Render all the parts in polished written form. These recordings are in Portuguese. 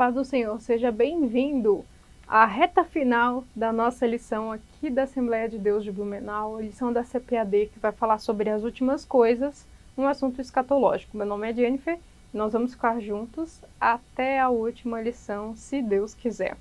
paz do Senhor, seja bem-vindo à reta final da nossa lição aqui da Assembleia de Deus de Blumenau, a lição da CPAD, que vai falar sobre as últimas coisas, um assunto escatológico. Meu nome é Jennifer, nós vamos ficar juntos até a última lição, se Deus quiser.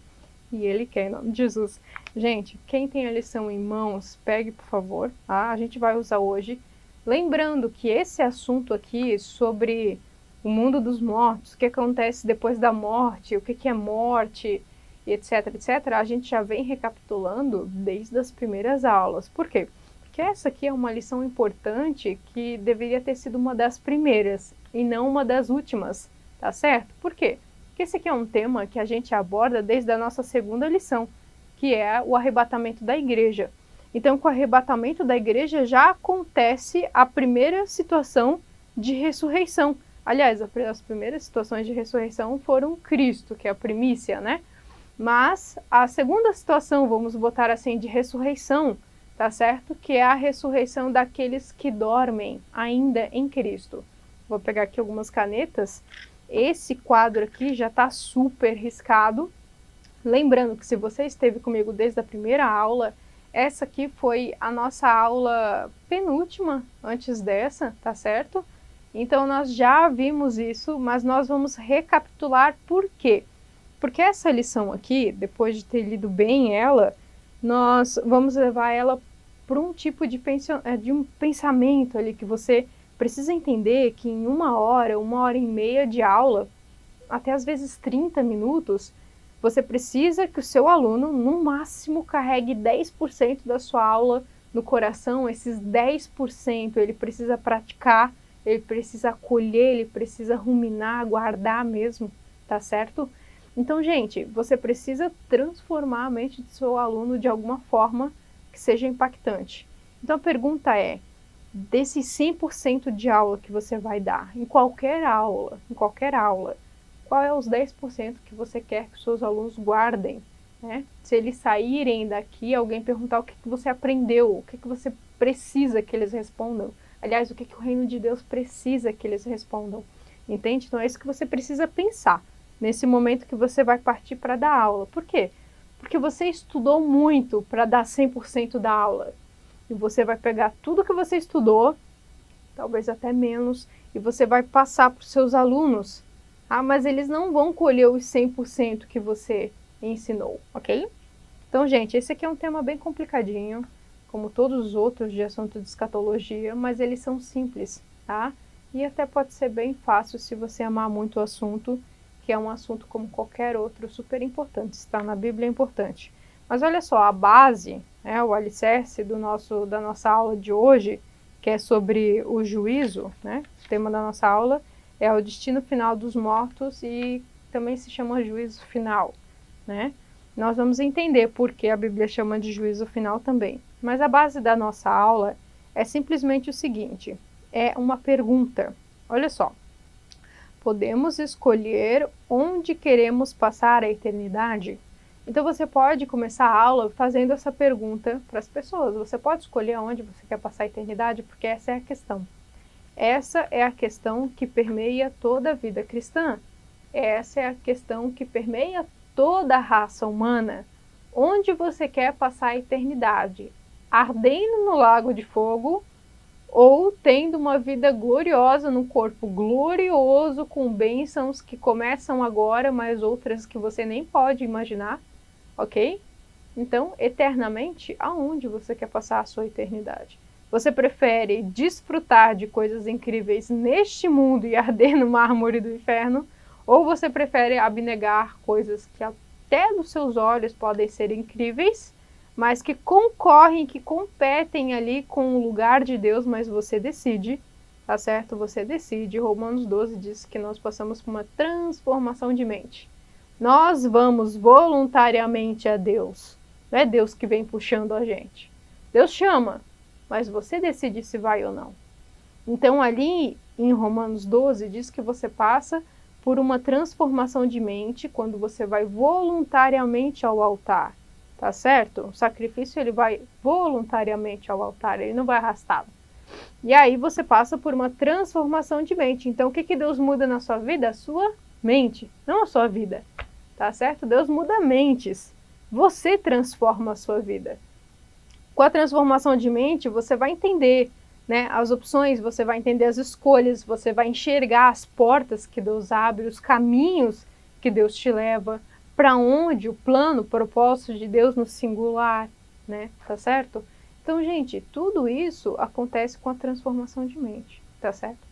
E Ele quer, em nome de Jesus. Gente, quem tem a lição em mãos, pegue, por favor, tá? A gente vai usar hoje. Lembrando que esse assunto aqui sobre o mundo dos mortos, o que acontece depois da morte, o que é morte, etc, etc, a gente já vem recapitulando desde as primeiras aulas. Por quê? Porque essa aqui é uma lição importante que deveria ter sido uma das primeiras e não uma das últimas, tá certo? Por quê? Porque esse aqui é um tema que a gente aborda desde a nossa segunda lição, que é o arrebatamento da igreja. Então, com o arrebatamento da igreja já acontece a primeira situação de ressurreição. Aliás, as primeiras situações de ressurreição foram Cristo, que é a primícia, né? Mas a segunda situação, vamos botar assim, de ressurreição, tá certo? Que é a ressurreição daqueles que dormem ainda em Cristo. Vou pegar aqui algumas canetas. Esse quadro aqui já está super riscado. Lembrando que se você esteve comigo desde a primeira aula, essa aqui foi a nossa aula penúltima antes dessa, tá certo? Então nós já vimos isso, mas nós vamos recapitular por quê? Porque essa lição aqui, depois de ter lido bem ela, nós vamos levar ela para um tipo de um pensamento ali que você precisa entender que em 1 hora, 1 hora e meia de aula, até às vezes 30 minutos, você precisa que o seu aluno, no máximo, carregue 10% da sua aula no coração. Esses 10% ele precisa praticar, ele precisa acolher, ele precisa ruminar, guardar mesmo, tá certo? Então, gente, você precisa transformar a mente do seu aluno de alguma forma que seja impactante. Então, a pergunta é, desses 100% de aula que você vai dar, em qualquer aula, qual é os 10% que você quer que os seus alunos guardem, né? Se eles saírem daqui, alguém perguntar o que você aprendeu, o que você precisa que eles respondam. Aliás, o que o reino de Deus precisa que eles respondam. Entende? Então é isso que você precisa pensar nesse momento que você vai partir para dar aula. Por quê? Porque você estudou muito para dar 100% da aula. E você vai pegar tudo que você estudou, talvez até menos, e você vai passar para os seus alunos. Ah, mas eles não vão colher os 100% que você ensinou, ok? Então, gente, esse aqui é um tema bem complicadinho, como todos os outros de assunto de escatologia, mas eles são simples, tá? E até pode ser bem fácil se você amar muito o assunto, que é um assunto como qualquer outro, super importante. Está na Bíblia é importante. Mas olha só, a base, né, o alicerce da nossa aula de hoje, que é sobre o juízo, né? O tema da nossa aula é o destino final dos mortos e também se chama juízo final, né? Nós vamos entender por que a Bíblia chama de juízo final também. Mas a base da nossa aula é simplesmente o seguinte, é uma pergunta. Olha só, podemos escolher onde queremos passar a eternidade? Então você pode começar a aula fazendo essa pergunta para as pessoas. Você pode escolher onde você quer passar a eternidade, porque essa é a questão. Essa é a questão que permeia toda a vida cristã. Essa é a questão que permeia toda a raça humana. Onde você quer passar a eternidade? Ardendo no lago de fogo ou tendo uma vida gloriosa num corpo glorioso com bênçãos que começam agora, mas outras que você nem pode imaginar, ok? Então, eternamente, aonde você quer passar a sua eternidade? Você prefere desfrutar de coisas incríveis neste mundo e arder no mármore do inferno? Ou você prefere abnegar coisas que até dos seus olhos podem ser incríveis, mas que concorrem, que competem ali com o lugar de Deus, mas você decide, tá certo? Você decide. Romanos 12 diz que nós passamos por uma transformação de mente. Nós vamos voluntariamente a Deus. Não é Deus que vem puxando a gente. Deus chama, mas você decide se vai ou não. Então ali em Romanos 12 diz que você passa por uma transformação de mente quando você vai voluntariamente ao altar, tá certo? O sacrifício ele vai voluntariamente ao altar, ele não vai arrastado. E aí você passa por uma transformação de mente. Então o que Deus muda na sua vida? A sua mente, não a sua vida. tá certo? Deus muda mentes. Você transforma a sua vida. Com a transformação de mente, você vai entender, né, as opções, você vai entender as escolhas, você vai enxergar as portas que Deus abre, os caminhos que Deus te leva, para onde o plano, o propósito de Deus no singular, né, tá certo? Então, gente, tudo isso acontece com a transformação de mente, tá certo?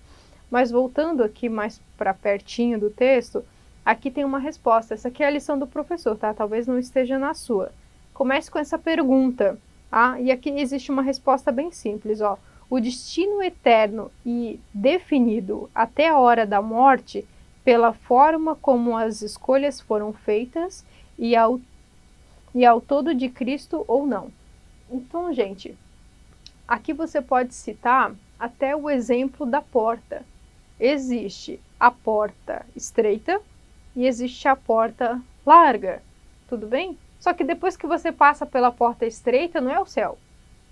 Mas voltando aqui mais para pertinho do texto, aqui tem uma resposta. Essa aqui é a lição do professor, tá? Talvez não esteja na sua. Comece com essa pergunta, tá? E aqui existe uma resposta bem simples, ó. O destino eterno e definido até a hora da morte, pela forma como as escolhas foram feitas e ao todo de Cristo ou não. Então, gente, aqui você pode citar até o exemplo da porta. Existe a porta estreita e existe a porta larga, tudo bem? Só que depois que você passa pela porta estreita, não é o céu.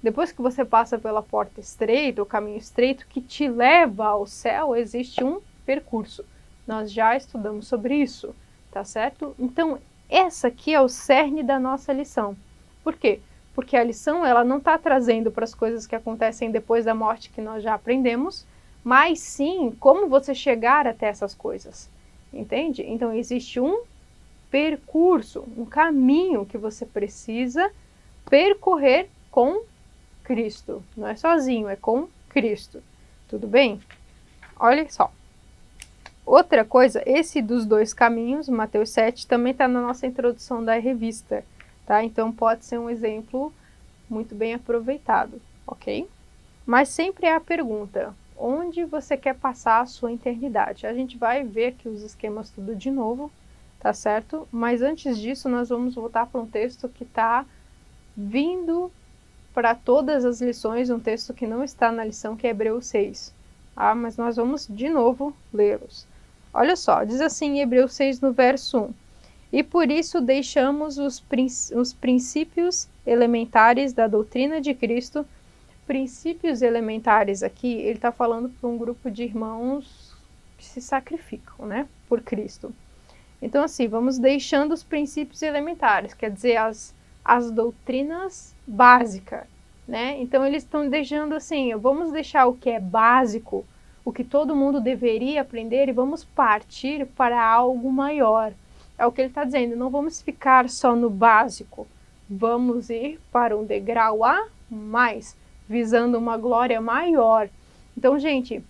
Depois que você passa pela porta estreita, o caminho estreito que te leva ao céu, existe um percurso. Nós já estudamos sobre isso, tá certo? Então, essa aqui é o cerne da nossa lição. Por quê? Porque a lição ela não está trazendo para as coisas que acontecem depois da morte que nós já aprendemos, mas sim como você chegar até essas coisas, entende? Então existe um percurso, um caminho que você precisa percorrer com Cristo. Não é sozinho, é com Cristo. Tudo bem? Olha só. Outra coisa, esse dos dois caminhos, Mateus 7, também está na nossa introdução da revista, tá? Então pode ser um exemplo muito bem aproveitado, ok? Mas sempre é a pergunta: onde você quer passar a sua eternidade? A gente vai ver aqui os esquemas tudo de novo, tá certo? Mas antes disso, nós vamos voltar para um texto que está vindo para todas as lições, um texto que não está na lição, que é Hebreus 6. Ah, mas nós vamos de novo lê-los. Olha só, diz assim em Hebreus 6, no verso 1. E por isso deixamos os princípios elementares da doutrina de Cristo. Princípios elementares aqui, ele está falando para um grupo de irmãos que se sacrificam, né, por Cristo. Então, assim, vamos deixando os princípios elementares, quer dizer, as doutrinas básicas, né? Então, eles estão deixando assim, vamos deixar o que é básico, o que todo mundo deveria aprender e vamos partir para algo maior. É o que ele está dizendo, não vamos ficar só no básico, vamos ir para um degrau a mais, visando uma glória maior. Então, gente,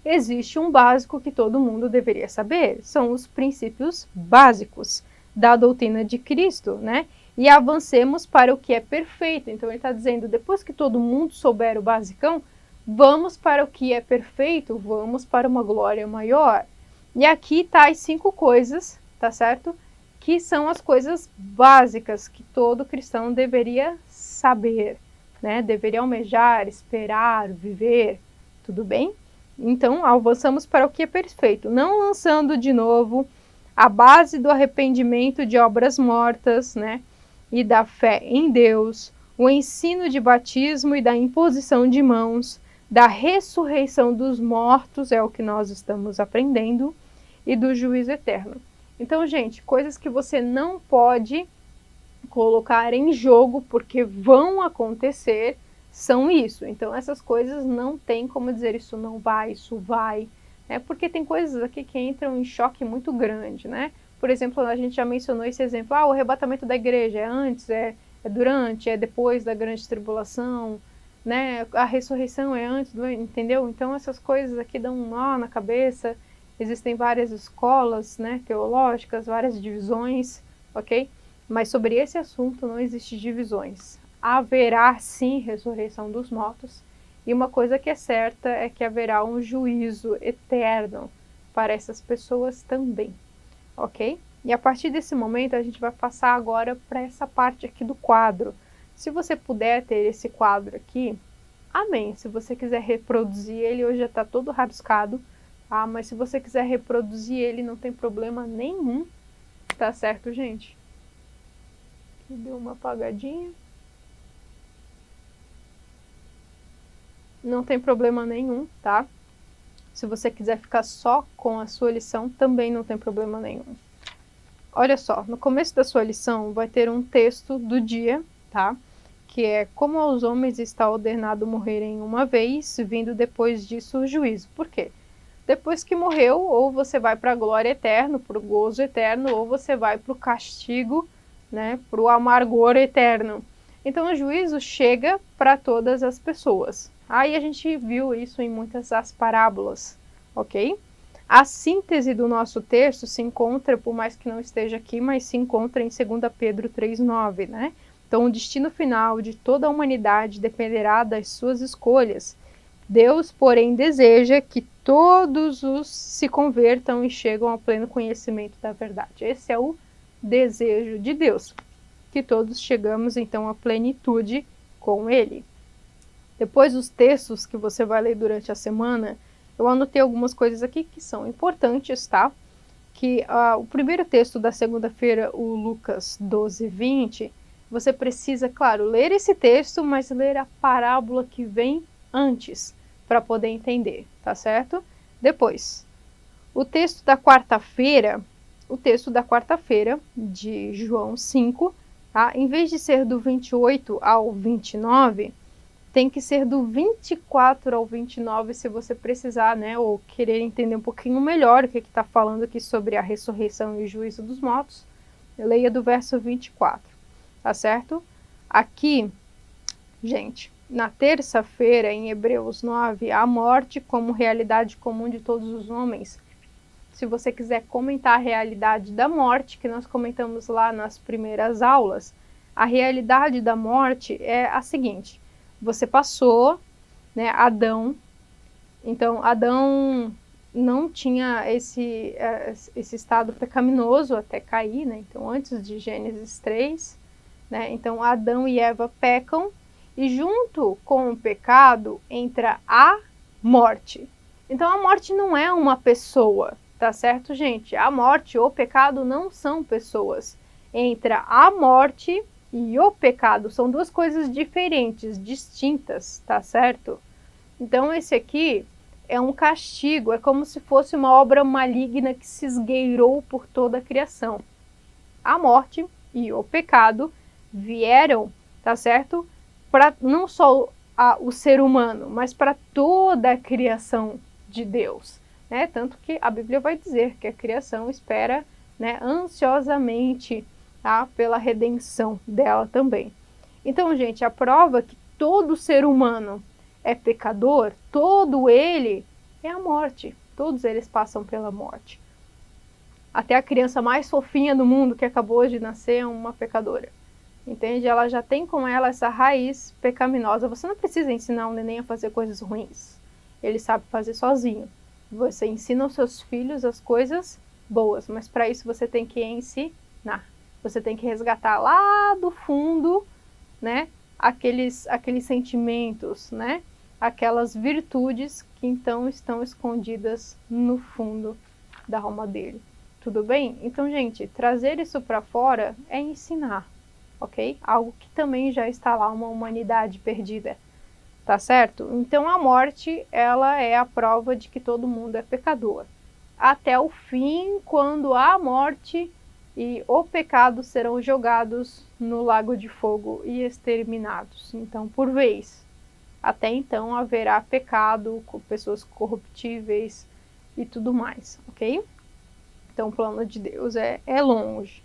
existe um básico que todo mundo deveria saber, são os princípios básicos da doutrina de Cristo, né? E avancemos para o que é perfeito. Então ele está dizendo, depois que todo mundo souber o basicão, vamos para o que é perfeito, vamos para uma glória maior. E aqui tá as 5 coisas, tá certo? Que são as coisas básicas que todo cristão deveria saber, né? Deveria almejar, esperar, viver, tudo bem? Então, avançamos para o que é perfeito, não lançando de novo a base do arrependimento de obras mortas, né? E da fé em Deus, o ensino de batismo e da imposição de mãos, da ressurreição dos mortos, é o que nós estamos aprendendo, e do juízo eterno. Então, gente, coisas que você não pode colocar em jogo porque vão acontecer, são isso. Então, essas coisas não tem como dizer isso não vai, isso vai, né? Porque tem coisas aqui que entram em choque muito grande, né? Por exemplo, a gente já mencionou esse exemplo, o arrebatamento da igreja é antes, é durante, é depois da grande tribulação, né? A ressurreição é antes, entendeu? Então, essas coisas aqui dão um nó na cabeça. Existem várias escolas, né, teológicas, várias divisões, ok? Mas sobre esse assunto não existe divisões. Haverá sim ressurreição dos mortos, e uma coisa que é certa é que haverá um juízo eterno para essas pessoas também, ok? E a partir desse momento a gente vai passar agora para essa parte aqui do quadro. Se você puder ter esse quadro aqui, amém. Se você quiser reproduzir ele, hoje já está todo rabiscado, tá? Mas se você quiser reproduzir ele, não tem problema nenhum, tá certo, gente? Deu uma apagadinha. Não tem problema nenhum, tá? Se você quiser ficar só com a sua lição, também não tem problema nenhum. olha só, no começo da sua lição vai ter um texto do dia, tá? Que é como aos homens está ordenado morrerem uma vez, vindo depois disso o juízo. Por quê? Depois que morreu, ou você vai para a glória eterna, para o gozo eterno, ou você vai para o castigo, né, para o amargor eterno. Então o juízo chega para todas as pessoas. Aí a gente viu isso em muitas das parábolas, ok? A síntese do nosso texto se encontra, por mais que não esteja aqui, mas se encontra em 2 Pedro 3,9, né? Então o destino final de toda a humanidade dependerá das suas escolhas. Deus, porém, deseja que todos os se convertam e chegam ao pleno conhecimento da verdade. Esse é o desejo de Deus, que todos chegamos então à plenitude com Ele. Depois dos textos que você vai ler durante a semana, eu anotei algumas coisas aqui que são importantes, tá? Que o primeiro texto da segunda-feira, o Lucas 12:20, você precisa, claro, ler esse texto, mas ler a parábola que vem antes, para poder entender, tá certo? Depois, o texto da quarta-feira de João 5, tá? Em vez de ser do 28 ao 29, tem que ser do 24 ao 29, se você precisar, né, ou querer entender um pouquinho melhor o que está falando aqui sobre a ressurreição e o juízo dos mortos, leia do verso 24, tá certo? Aqui, gente, na terça-feira, em Hebreus 9, a morte como realidade comum de todos os homens. Se você quiser comentar a realidade da morte, que nós comentamos lá nas primeiras aulas, a realidade da morte é a seguinte: você passou, né, Adão, então Adão não tinha esse estado pecaminoso até cair, né, então antes de Gênesis 3, né, então Adão e Eva pecam, e junto com o pecado entra a morte. Então a morte não é uma pessoa, tá certo, gente? A morte ou o pecado não são pessoas. Entra a morte e o pecado, são duas coisas diferentes, distintas, tá certo? Então esse aqui é um castigo, é como se fosse uma obra maligna que se esgueirou por toda a criação. A morte e o pecado vieram, tá certo? Para não só o ser humano, mas para toda a criação de Deus, né? Tanto que a Bíblia vai dizer que a criação espera, né, ansiosamente, tá, pela redenção dela também. Então, gente, a prova que todo ser humano é pecador, todo ele é a morte. Todos eles passam pela morte. Até a criança mais fofinha do mundo que acabou de nascer é uma pecadora. Entende? Ela já tem com ela essa raiz pecaminosa. Você não precisa ensinar um neném a fazer coisas ruins. Ele sabe fazer sozinho. Você ensina aos seus filhos as coisas boas, mas para isso você tem que ensinar. Você tem que resgatar lá do fundo, né, aqueles sentimentos, né, aquelas virtudes que então estão escondidas no fundo da alma dele. Tudo bem? Então, gente, trazer isso para fora é ensinar. Ok? Algo que também já está lá, uma humanidade perdida, tá certo? Então a morte, ela é a prova de que todo mundo é pecador. Até o fim, quando a morte e o pecado serão jogados no lago de fogo e exterminados. Então, por vez. Até então haverá pecado, com pessoas corruptíveis e tudo mais, ok? Então o plano de Deus é longe.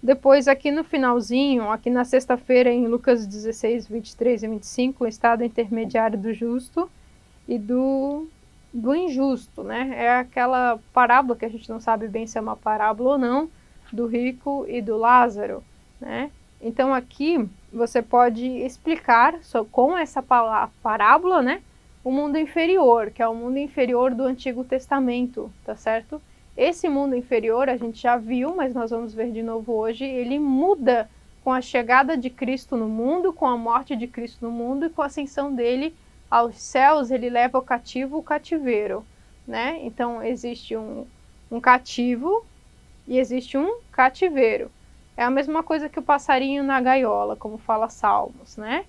Depois, aqui no finalzinho, aqui na sexta-feira, em Lucas 16, 23 e 25, o estado intermediário do justo e do injusto, né? É aquela parábola que a gente não sabe bem se é uma parábola ou não, do rico e do Lázaro, né? Então, aqui você pode explicar, só com essa parábola, né, o mundo inferior, que é o mundo inferior do Antigo Testamento, tá certo? Esse mundo inferior a gente já viu, mas nós vamos ver de novo hoje, ele muda com a chegada de Cristo no mundo, com a morte de Cristo no mundo e com a ascensão dele aos céus, ele leva o cativo o cativeiro, né? Então existe um cativo e existe um cativeiro. É a mesma coisa que o passarinho na gaiola, como fala Salmos, né?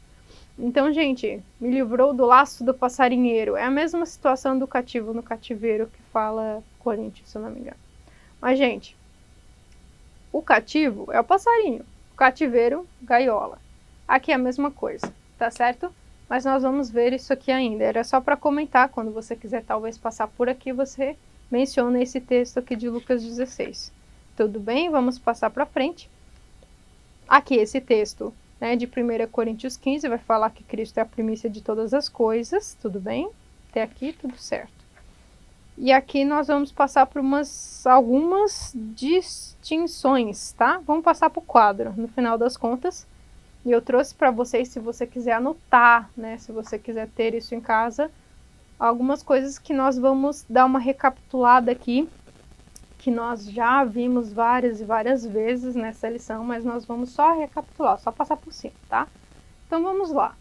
Então, gente, me livrou do laço do passarinheiro. É a mesma situação do cativo no cativeiro que fala Coríntios, se eu não me engano. Mas, gente, O cativo é o passarinho, o cativeiro, gaiola. Aqui é a mesma coisa, tá certo? Mas nós vamos ver isso aqui ainda. Era só para comentar, quando você quiser talvez passar por aqui, você menciona esse texto aqui de Lucas 16. Tudo bem? Vamos passar para frente. Aqui esse texto, né, de 1 Coríntios 15 vai falar que Cristo é a primícia de todas as coisas, tudo bem? Até aqui tudo certo. E aqui nós vamos passar por algumas distinções, tá? Vamos passar para o quadro, no final das contas. E eu trouxe para vocês, se você quiser anotar, né? Se você quiser ter isso em casa, algumas coisas que nós vamos dar uma recapitulada aqui, que nós já vimos várias e várias vezes nessa lição, mas nós vamos só recapitular, só passar por cima, tá? Então vamos lá.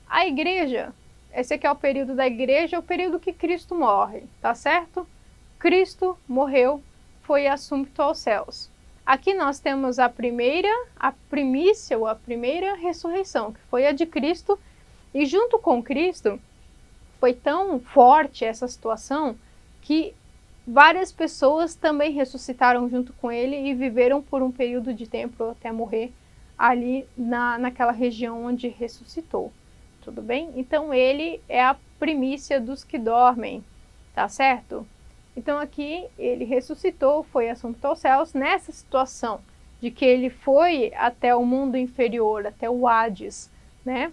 A igreja, esse aqui é o período da igreja, é o período que Cristo morre, tá certo? Cristo morreu, foi assunto aos céus. Aqui nós temos a primícia ou a primeira ressurreição, que foi a de Cristo, e junto com Cristo foi tão forte essa situação que várias pessoas também ressuscitaram junto com ele e viveram por um período de tempo até morrer ali naquela região onde ressuscitou. Tudo bem? Então ele é a primícia dos que dormem, tá certo? Então aqui ele ressuscitou, foi assunto aos céus, nessa situação de que ele foi até o mundo inferior, até o Hades, né?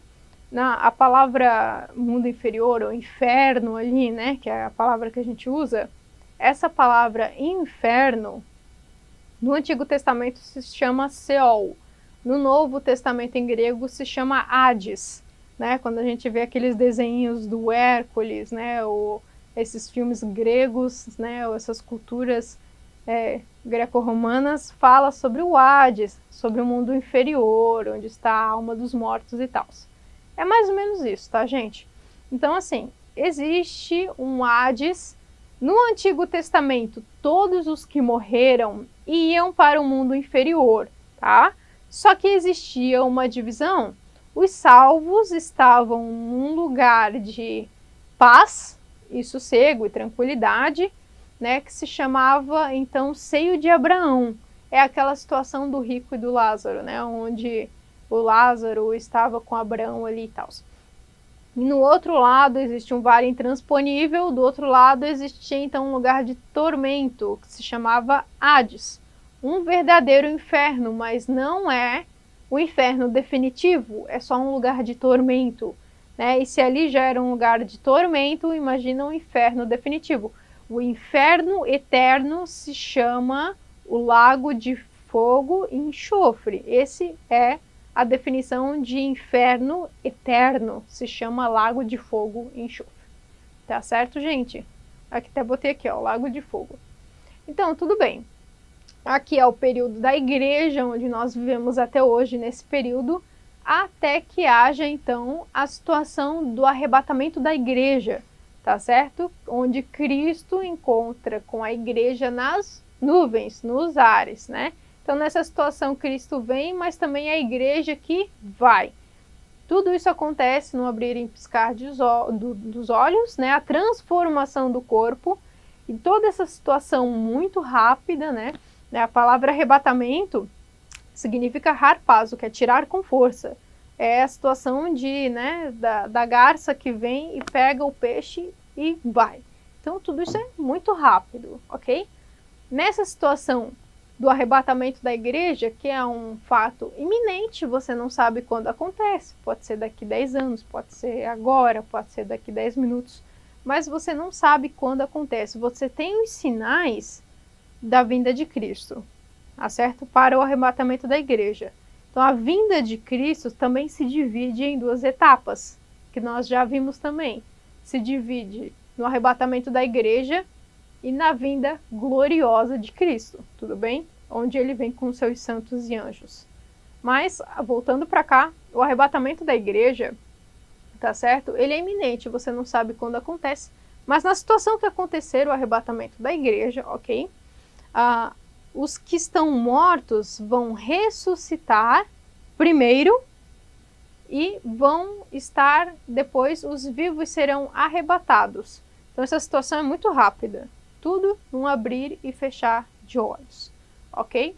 A palavra mundo inferior ou inferno ali, né, que é a palavra que a gente usa, essa palavra inferno, no Antigo Testamento se chama Seol, no Novo Testamento em grego se chama Hades, né? Quando a gente vê aqueles desenhos do Hércules, né, ou esses filmes gregos, né, ou essas culturas greco-romanas, fala sobre o Hades, sobre o mundo inferior, onde está a alma dos mortos e tal. É mais ou menos isso, tá, gente? Então, assim, existe um Hades. No Antigo Testamento, todos os que morreram iam para o mundo inferior, tá? Só que existia uma divisão. Os salvos estavam num lugar de paz e sossego e tranquilidade, né, que se chamava, então, seio de Abraão. É aquela situação do rico e do Lázaro, né, onde o Lázaro estava com Abraão ali e tal. E no outro lado existe um vale intransponível, do outro lado existia, então, um lugar de tormento, que se chamava Hades. Um verdadeiro inferno, mas não é o inferno definitivo, é só um lugar de tormento. Né? E se ali já era um lugar de tormento, imagina um inferno definitivo. O inferno eterno se chama o lago de fogo e enxofre. Esse é a definição de inferno eterno, se chama lago de fogo e enxofre. Tá certo, gente? Aqui até botei aqui, ó, lago de fogo. Então, tudo bem. Aqui é o período da igreja, onde nós vivemos até hoje, nesse período, até que haja, então, a situação do arrebatamento da igreja, tá certo? Onde Cristo encontra com a igreja nas nuvens, nos ares, né? Então, nessa situação, Cristo vem, mas também é a igreja que vai. Tudo isso acontece no abrir e piscar dos olhos, né? A transformação do corpo e toda essa situação muito rápida, né? A palavra arrebatamento significa harpazo, que é tirar com força. É a situação da garça que vem e pega o peixe e vai. Então, tudo isso é muito rápido, ok? Nessa situação do arrebatamento da igreja, que é um fato iminente, você não sabe quando acontece. Pode ser daqui 10 anos, pode ser agora, pode ser daqui 10 minutos. Mas você não sabe quando acontece. Você tem os sinais da vinda de Cristo, tá certo? Para o arrebatamento da igreja. Então, a vinda de Cristo também se divide em duas etapas, que nós já vimos também. Se divide no arrebatamento da igreja e na vinda gloriosa de Cristo, tudo bem? Onde ele vem com seus santos e anjos. Mas, voltando para cá, o arrebatamento da igreja, tá certo? Ele é iminente, você não sabe quando acontece, mas na situação que acontecer o arrebatamento da igreja, ok? Os que estão mortos vão ressuscitar primeiro e vão estar depois, os vivos serão arrebatados. Então essa situação é muito rápida, tudo num abrir e fechar de olhos, ok?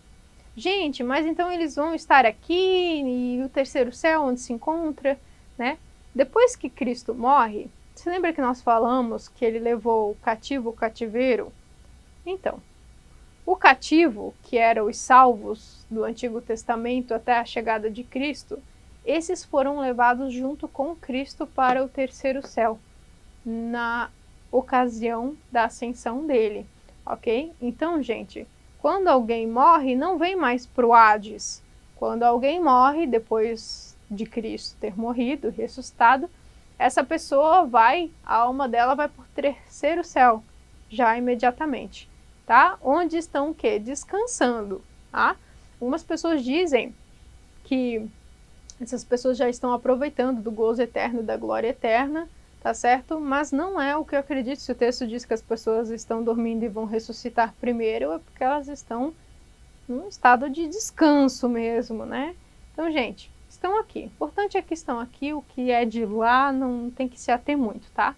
Gente, mas então eles vão estar aqui e o terceiro céu onde se encontra, né? Depois que Cristo morre, você lembra que nós falamos que ele levou o cativo o cativeiro? Então, o cativo, que eram os salvos do Antigo Testamento até a chegada de Cristo, esses foram levados junto com Cristo para o terceiro céu, na ocasião da ascensão dele, ok? Então, gente, quando alguém morre, não vem mais para o Hades. Quando alguém morre, depois de Cristo ter morrido, ressuscitado, essa pessoa a alma dela vai para o terceiro céu, já imediatamente, tá? Onde estão o quê? Descansando, tá? Algumas pessoas dizem que essas pessoas já estão aproveitando do gozo eterno, da glória eterna, tá certo? Mas não é o que eu acredito. Se o texto diz que as pessoas estão dormindo e vão ressuscitar primeiro, é porque elas estão num estado de descanso mesmo, né? Então, gente, estão aqui. O importante é que estão aqui, o que é de lá não tem que se ater muito, tá?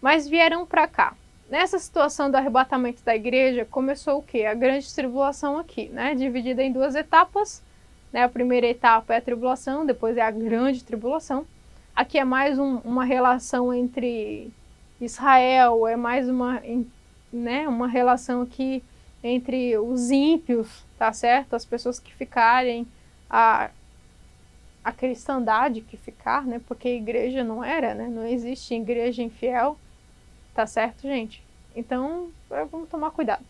Mas vieram para cá. Nessa situação do arrebatamento da igreja, começou o quê? A grande tribulação aqui, né? Dividida em duas etapas, né? A primeira etapa é a tribulação, depois é a grande tribulação. Aqui é mais uma relação entre Israel, é mais uma relação aqui entre os ímpios, tá certo? As pessoas que ficarem, a cristandade que ficar, né? Porque igreja não era, né? Não existe igreja infiel, tá certo, gente? Então, vamos tomar cuidado.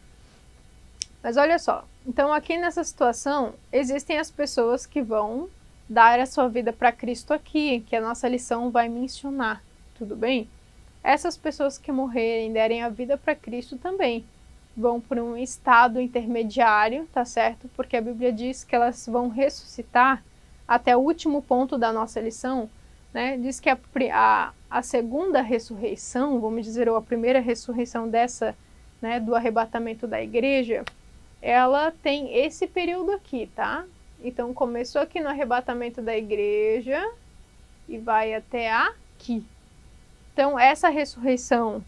Mas olha só, então aqui nessa situação, existem as pessoas que vão dar a sua vida para Cristo aqui, que a nossa lição vai mencionar, tudo bem? Essas pessoas que morrerem, derem a vida para Cristo também, vão por um estado intermediário, tá certo? Porque a Bíblia diz que elas vão ressuscitar até o último ponto da nossa lição, né? Diz que a segunda ressurreição, vamos dizer, ou a primeira ressurreição dessa, né, do arrebatamento da igreja, ela tem esse período aqui, tá? Então, começou aqui no arrebatamento da igreja e vai até aqui. Então, essa ressurreição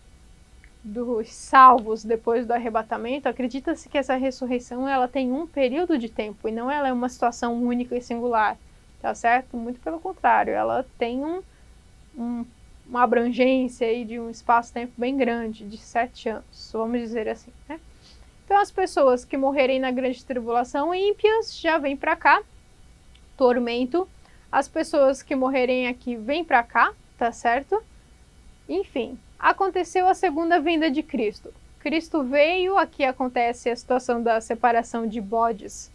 dos salvos depois do arrebatamento, acredita-se que essa ressurreição ela tem um período de tempo e não ela é uma situação única e singular, tá certo? Muito pelo contrário, ela tem uma abrangência aí de um espaço-tempo bem grande, de 7 anos, vamos dizer assim, né? Então, as pessoas que morrerem na grande tribulação ímpias já vêm para cá, tormento. As pessoas que morrerem aqui vêm para cá, tá certo? Enfim, aconteceu a segunda vinda de Cristo. Cristo veio, aqui acontece a situação da separação de bodes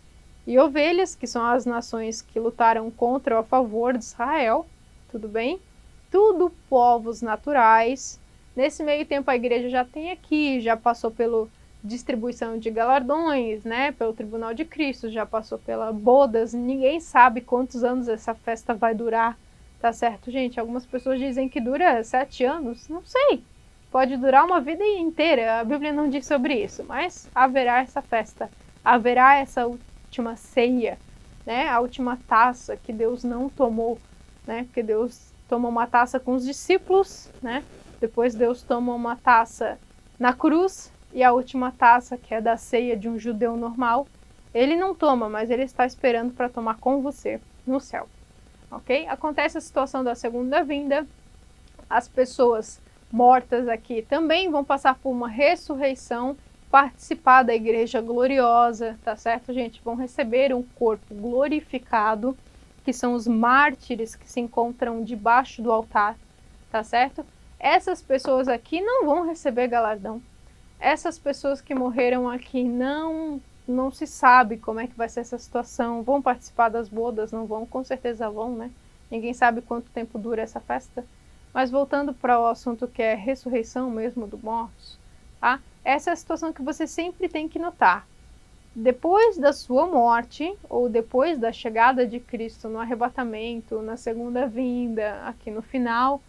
e ovelhas, que são as nações que lutaram contra ou a favor de Israel, tudo bem? Tudo povos naturais. Nesse meio tempo a igreja já tem aqui, já passou pelo distribuição de galardões, né, pelo Tribunal de Cristo, já passou pela bodas, ninguém sabe quantos anos essa festa vai durar, tá certo, gente? Algumas pessoas dizem que dura 7 anos, não sei, pode durar uma vida inteira, a Bíblia não diz sobre isso, mas haverá essa festa, haverá essa última ceia, né, a última taça que Deus não tomou, né, porque Deus tomou uma taça com os discípulos, né, depois Deus tomou uma taça na cruz, e a última taça, que é da ceia de um judeu normal, ele não toma, mas ele está esperando para tomar com você no céu, ok? Acontece a situação da segunda vinda, as pessoas mortas aqui também vão passar por uma ressurreição, participar da igreja gloriosa, tá certo, gente? Vão receber um corpo glorificado, que são os mártires que se encontram debaixo do altar, tá certo? Essas pessoas aqui não vão receber galardão. Essas pessoas que morreram aqui não se sabe como é que vai ser essa situação, vão participar das bodas, não vão? Com certeza vão, né? Ninguém sabe quanto tempo dura essa festa. Mas voltando para o assunto que é ressurreição mesmo do mortos, tá? Essa é a situação que você sempre tem que notar. Depois da sua morte, ou depois da chegada de Cristo no arrebatamento, na segunda vinda, aqui no final,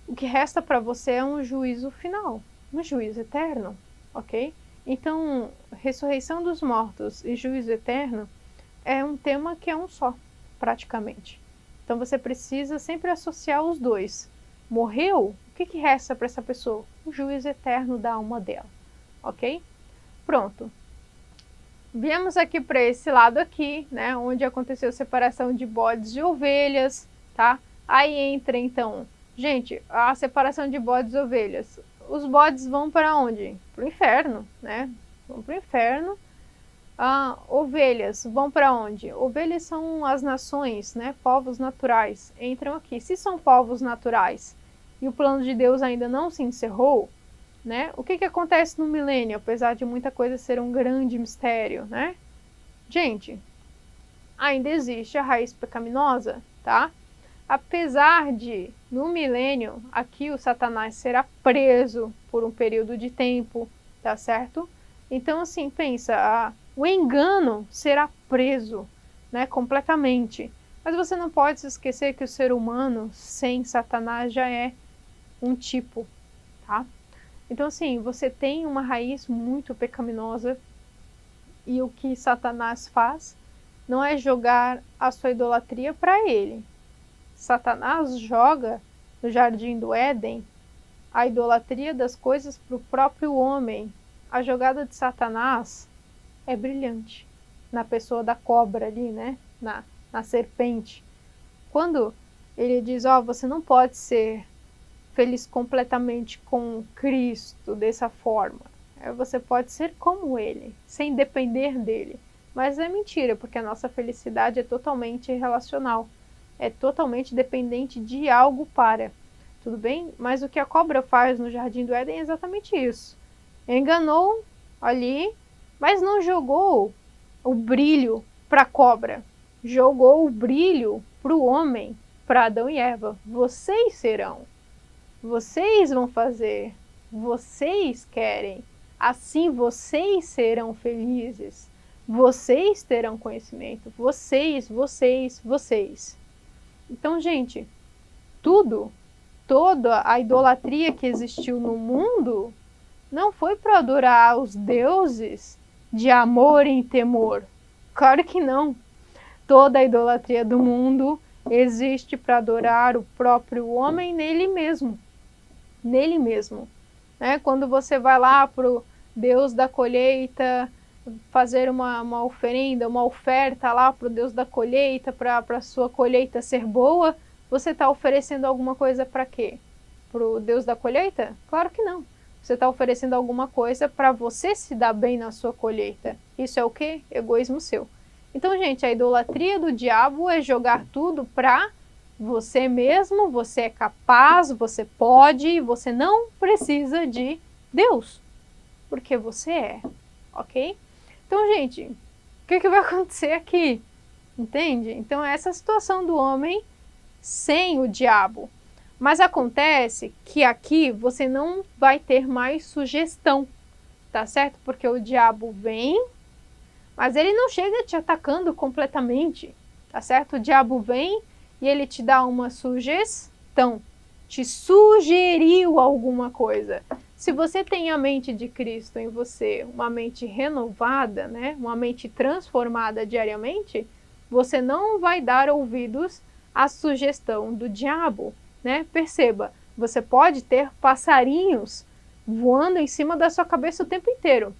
o que resta para você é um juízo final. Um juízo eterno, ok? Então, ressurreição dos mortos e juízo eterno é um tema que é um só, praticamente. Então, você precisa sempre associar os dois. Morreu? O que resta para essa pessoa? O juízo eterno da alma dela, ok? Pronto. Viemos aqui para esse lado aqui, né, onde aconteceu a separação de bodes e ovelhas, tá? Aí entra então, gente, a separação de bodes e ovelhas. Os bodes vão para onde? Para o inferno, né? Vão para o inferno. Ovelhas vão para onde? Ovelhas são as nações, né? Povos naturais entram aqui. Se são povos naturais e o plano de Deus ainda não se encerrou, né? O que acontece no milênio, apesar de muita coisa ser um grande mistério, né? Gente, ainda existe a raiz pecaminosa, tá? Apesar de, no milênio, aqui o Satanás será preso por um período de tempo, tá certo? Então, assim, pensa, o engano será preso, né, completamente. Mas você não pode se esquecer que o ser humano sem Satanás já é um tipo, tá? Então, assim, você tem uma raiz muito pecaminosa e o que Satanás faz não é jogar a sua idolatria para ele. Satanás joga no jardim do Éden a idolatria das coisas para o próprio homem. A jogada de Satanás é brilhante na pessoa da cobra ali, né? Na serpente. Quando ele diz, você não pode ser feliz completamente com Cristo dessa forma. Você pode ser como ele, sem depender dele. Mas é mentira, porque a nossa felicidade é totalmente relacional. É totalmente dependente de algo para. Tudo bem? Mas o que a cobra faz no Jardim do Éden é exatamente isso. Enganou ali, mas não jogou o brilho para a cobra. Jogou o brilho para o homem, para Adão e Eva. Vocês serão. Vocês vão fazer, vocês querem, assim vocês serão felizes, vocês terão conhecimento, vocês. Então, gente, toda a idolatria que existiu no mundo não foi para adorar os deuses de amor e temor. Claro que não. Toda a idolatria do mundo existe para adorar o próprio homem nele mesmo. Nele mesmo, né? Quando você vai lá para o Deus da colheita, fazer uma oferenda, uma oferta lá para o Deus da colheita, para a sua colheita ser boa, você está oferecendo alguma coisa para quê? Para o Deus da colheita? Claro que não. Você está oferecendo alguma coisa para você se dar bem na sua colheita. Isso é o quê? Egoísmo seu. Então, gente, a idolatria do diabo é jogar tudo para você mesmo, você é capaz, você pode, você não precisa de Deus, porque você é, ok? Então, gente, o que vai acontecer aqui? Entende? Então, essa é a situação do homem sem o diabo. Mas acontece que aqui você não vai ter mais sugestão, tá certo? Porque o diabo vem, mas ele não chega te atacando completamente, tá certo? O diabo vem e ele te dá uma sugestão, te sugeriu alguma coisa. Se você tem a mente de Cristo em você, uma mente renovada, né, uma mente transformada diariamente, você não vai dar ouvidos à sugestão do diabo, né? Perceba, você pode ter passarinhos voando em cima da sua cabeça o tempo inteiro,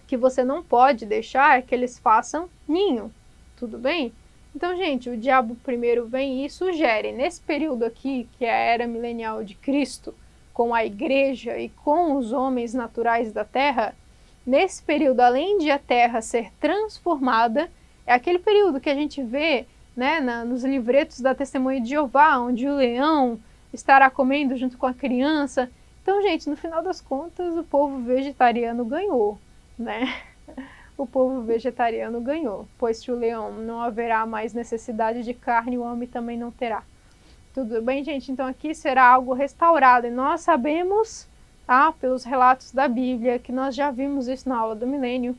que você não pode deixar que eles façam ninho, tudo bem? Então, gente, o diabo primeiro vem e sugere, nesse período aqui, que é a era milenial de Cristo, com a igreja e com os homens naturais da terra, nesse período, além de a terra ser transformada, é aquele período que a gente vê, né, nos livretos da Testemunha de Jeová, onde o leão estará comendo junto com a criança. Então, gente, no final das contas, o povo vegetariano ganhou, né? O povo vegetariano ganhou, pois se o leão não haverá mais necessidade de carne, o homem também não terá. Tudo bem, gente? Então aqui será algo restaurado, e nós sabemos, tá, pelos relatos da Bíblia, que nós já vimos isso na aula do milênio,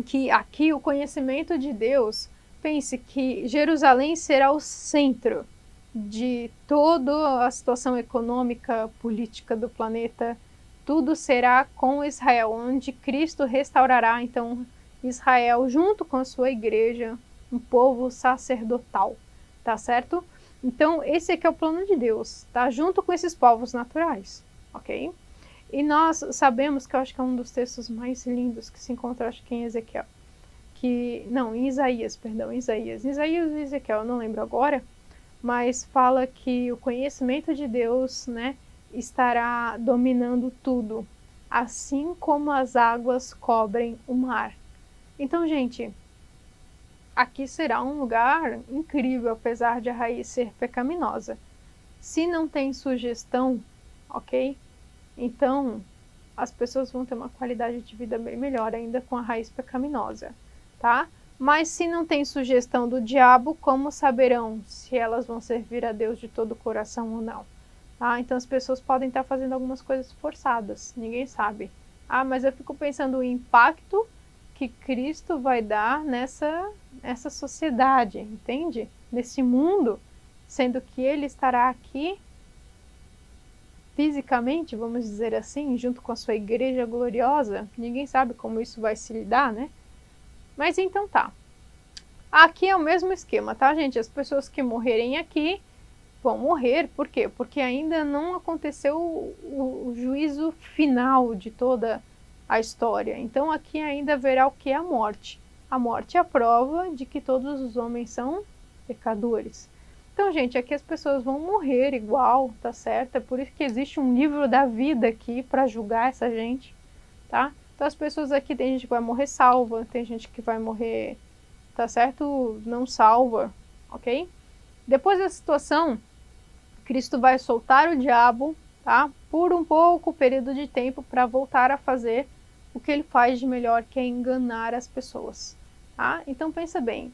que aqui o conhecimento de Deus, pense que Jerusalém será o centro de toda a situação econômica, política do planeta. Tudo será com Israel, onde Cristo restaurará, então, Israel junto com a sua igreja, um povo sacerdotal, tá certo? Então, esse aqui é o plano de Deus, tá? Junto com esses povos naturais, ok? E nós sabemos que eu acho que é um dos textos mais lindos que se encontra, acho que em Ezequiel. Em Isaías, perdão, Isaías ou Ezequiel, eu não lembro agora, mas fala que o conhecimento de Deus, né, estará dominando tudo, assim como as águas cobrem o mar. Então, gente, aqui será um lugar incrível, apesar de a raiz ser pecaminosa. Se não tem sugestão, ok? Então, as pessoas vão ter uma qualidade de vida bem melhor ainda com a raiz pecaminosa, tá? Mas se não tem sugestão do diabo, como saberão se elas vão servir a Deus de todo o coração ou não? Tá? Então as pessoas podem estar fazendo algumas coisas forçadas, ninguém sabe. Ah, mas eu fico pensando o impacto que Cristo vai dar nessa sociedade, entende? Nesse mundo, sendo que ele estará aqui fisicamente, vamos dizer assim, junto com a sua igreja gloriosa. Ninguém sabe como isso vai se lidar, né? Mas então tá. Aqui é o mesmo esquema, tá, gente? As pessoas que morrerem aqui vão morrer, por quê? Porque ainda não aconteceu o juízo final de toda a história. Então aqui ainda haverá o que é a morte. A morte é a prova de que todos os homens são pecadores. Então, gente, aqui as pessoas vão morrer igual, tá certo? É por isso que existe um livro da vida aqui para julgar essa gente, tá? Então as pessoas aqui, tem gente que vai morrer salva, tem gente que vai morrer, tá certo? Não salva, ok? Depois da situação, Cristo vai soltar o diabo, tá? Por um pouco período de tempo para voltar a fazer o que ele faz de melhor, que é enganar as pessoas, tá? Então pensa bem.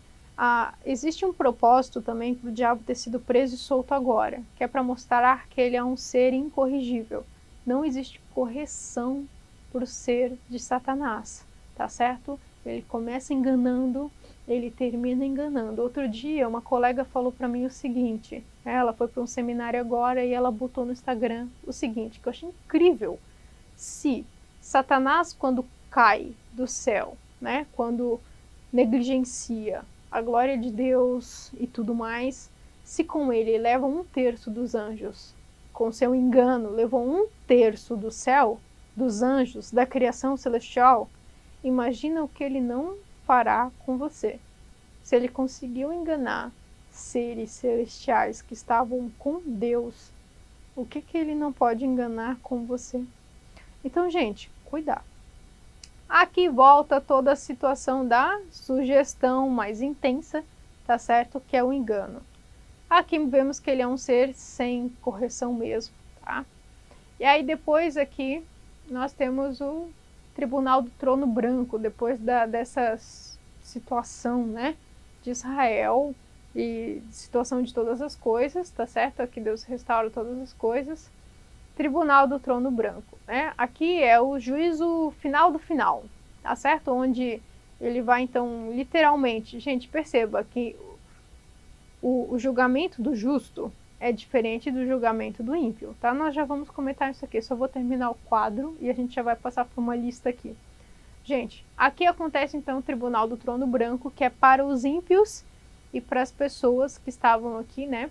Existe um propósito também para o diabo ter sido preso e solto agora, que é para mostrar que ele é um ser incorrigível. Não existe correção para o ser de Satanás, tá certo? Ele começa enganando, ele termina enganando. Outro dia, uma colega falou para mim o seguinte, ela foi para um seminário agora e ela botou no Instagram o seguinte, que eu achei incrível. Se Satanás, quando cai do céu, né, quando negligencia a glória de Deus e tudo mais, se com ele leva 1/3 dos anjos, com seu engano, levou 1/3 do céu, dos anjos, da criação celestial, imagina o que ele não fará com você. Se ele conseguiu enganar seres celestiais que estavam com Deus, o que ele não pode enganar com você? Então, gente, cuidado. Aqui volta toda a situação da sugestão mais intensa, tá certo? Que é o engano. Aqui vemos que ele é um ser sem correção mesmo, tá? E aí depois aqui nós temos o Tribunal do Trono Branco, depois dessa situação, né? De Israel e situação de todas as coisas, tá certo? Aqui Deus restaura todas as coisas. Tribunal do Trono Branco, né? Aqui é o juízo final do final, tá certo? Onde ele vai, então, literalmente, gente, perceba que o julgamento do justo é diferente do julgamento do ímpio, tá? Nós já vamos comentar isso aqui, só vou terminar o quadro e a gente já vai passar por uma lista aqui. Gente, aqui acontece, então, o Tribunal do Trono Branco, que é para os ímpios e para as pessoas que estavam aqui, né?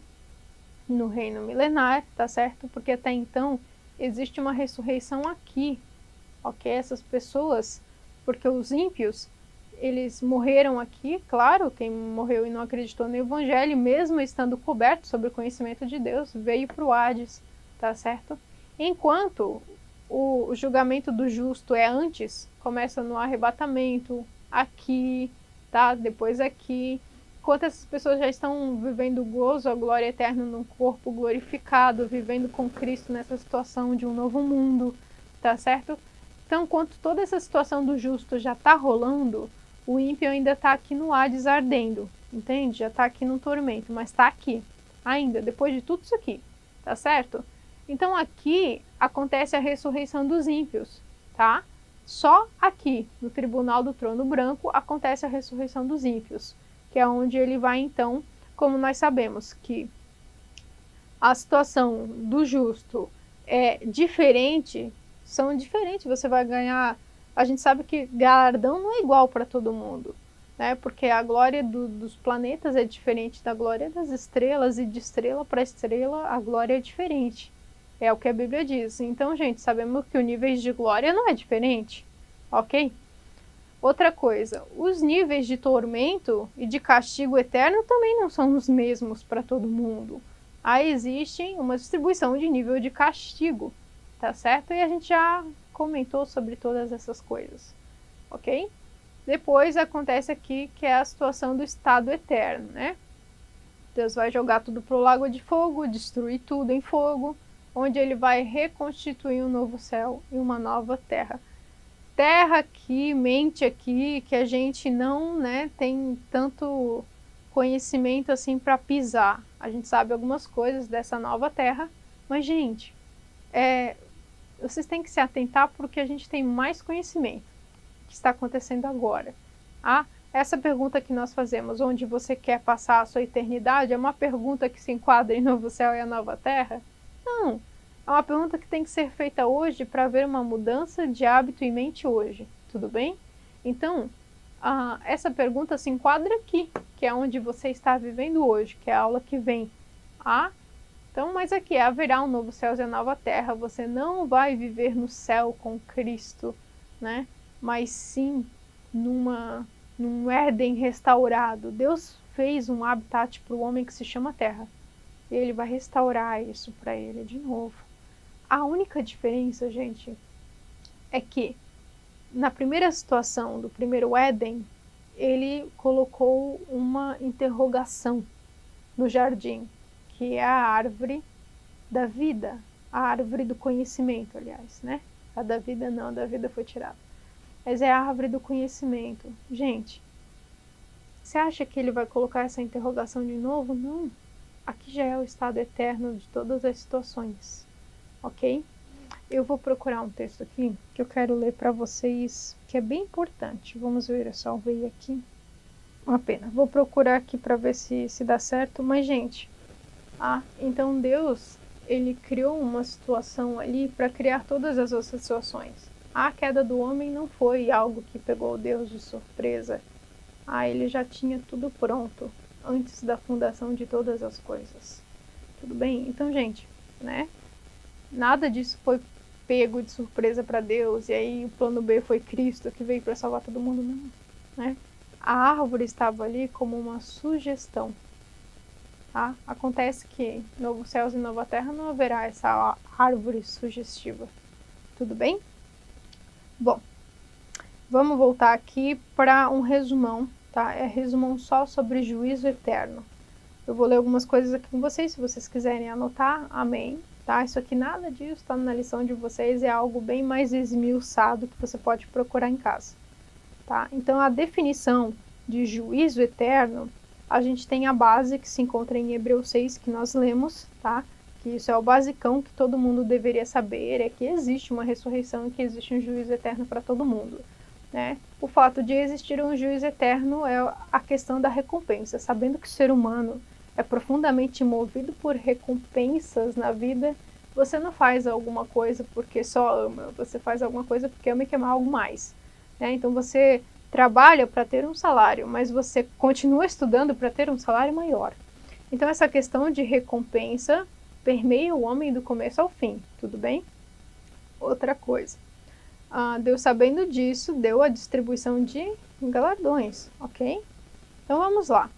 No reino milenar, tá certo? Porque até então existe uma ressurreição aqui, ok? Essas pessoas, porque os ímpios, eles morreram aqui, claro, quem morreu e não acreditou no evangelho, mesmo estando coberto sobre o conhecimento de Deus, veio para o Hades, tá certo? Enquanto o julgamento do justo é antes, começa no arrebatamento, aqui, tá? Depois aqui. Enquanto essas pessoas já estão vivendo o gozo, a glória eterna num corpo glorificado, vivendo com Cristo nessa situação de um novo mundo, tá certo? Então, enquanto toda essa situação do justo já está rolando, o ímpio ainda está aqui no Hades ardendo, entende? Já está aqui no tormento, mas está aqui ainda, depois de tudo isso aqui, tá certo? Então, aqui acontece a ressurreição dos ímpios, tá? Só aqui, no Tribunal do Trono Branco, acontece a ressurreição dos ímpios, que é onde ele vai, então, como nós sabemos que a situação do justo é diferente, são diferentes, você vai ganhar, a gente sabe que galardão não é igual para todo mundo, né? Porque a glória dos planetas é diferente da glória das estrelas, e de estrela para estrela a glória é diferente, É o que a Bíblia diz. Então, gente, sabemos que o nível de glória não é diferente, ok? Outra coisa, os níveis de tormento e de castigo eterno também não são os mesmos para todo mundo. Aí existe uma distribuição de nível de castigo, tá certo? E a gente já comentou sobre todas essas coisas, ok? Depois acontece aqui que é a situação do estado eterno, né? Deus vai jogar tudo pro lago de fogo, destruir tudo em fogo, onde ele vai reconstituir um novo céu e uma nova terra. Terra aqui, mente aqui, que a gente não, né, tem tanto conhecimento assim para pisar. A gente sabe algumas coisas dessa nova terra, mas, gente, vocês têm que se atentar porque a gente tem mais conhecimento que está acontecendo agora. Essa pergunta que nós fazemos, onde você quer passar a sua eternidade, é uma pergunta que se enquadra em novo céu e a nova terra? Não. É uma pergunta que tem que ser feita hoje para haver uma mudança de hábito em mente hoje, tudo bem? Então, essa pergunta se enquadra aqui, que é onde você está vivendo hoje, que é a aula que vem. Então, mas aqui haverá um novo céu e a nova terra, você não vai viver no céu com Cristo, né? Mas sim num Éden restaurado. Deus fez um habitat para o homem que se chama terra. E ele vai restaurar isso para ele de novo. A única diferença, gente, é que na primeira situação do primeiro Éden, ele colocou uma interrogação no jardim, que é a árvore da vida, a árvore do conhecimento, aliás, né? A da vida não, a da vida foi tirada. Mas é a árvore do conhecimento. Gente, você acha que ele vai colocar essa interrogação de novo? Não. Aqui já é o estado eterno de todas as situações, ok? Eu vou procurar um texto aqui que eu quero ler para vocês, que é bem importante. Vamos ver, eu salvei aqui. Uma pena. Vou procurar aqui para ver se dá certo. Mas, gente, então Deus, ele criou uma situação ali para criar todas as outras situações. A queda do homem não foi algo que pegou Deus de surpresa. Ele já tinha tudo pronto antes da fundação de todas as coisas. Tudo bem? Então, gente, né? Nada disso foi pego de surpresa para Deus e aí o plano B foi Cristo que veio para salvar todo mundo, não, né? A árvore estava ali como uma sugestão. Acontece que novo céus e nova terra não haverá essa árvore sugestiva. Tudo bem? Bom, vamos voltar aqui para um resumão, tá? É resumão só sobre juízo eterno. Eu vou ler algumas coisas aqui com vocês, se vocês quiserem anotar, amém. Tá? Isso aqui, nada disso está na lição de vocês, é algo bem mais esmiuçado que você pode procurar em casa. Tá? Então, a definição de juízo eterno, a gente tem a base que se encontra em Hebreus 6, que nós lemos, tá? Que isso é o basicão que todo mundo deveria saber, é que existe uma ressurreição e que existe um juízo eterno para todo mundo. Né? O fato de existir um juízo eterno é a questão da recompensa, sabendo que o ser humano é profundamente movido por recompensas na vida, você não faz alguma coisa porque só ama, você faz alguma coisa porque ama e quer algo mais. Né? Então você trabalha para ter um salário, mas você continua estudando para ter um salário maior. Então essa questão de recompensa permeia o homem do começo ao fim, tudo bem? Outra coisa, Deus, sabendo disso, deu a distribuição de galardões, ok? Então vamos lá.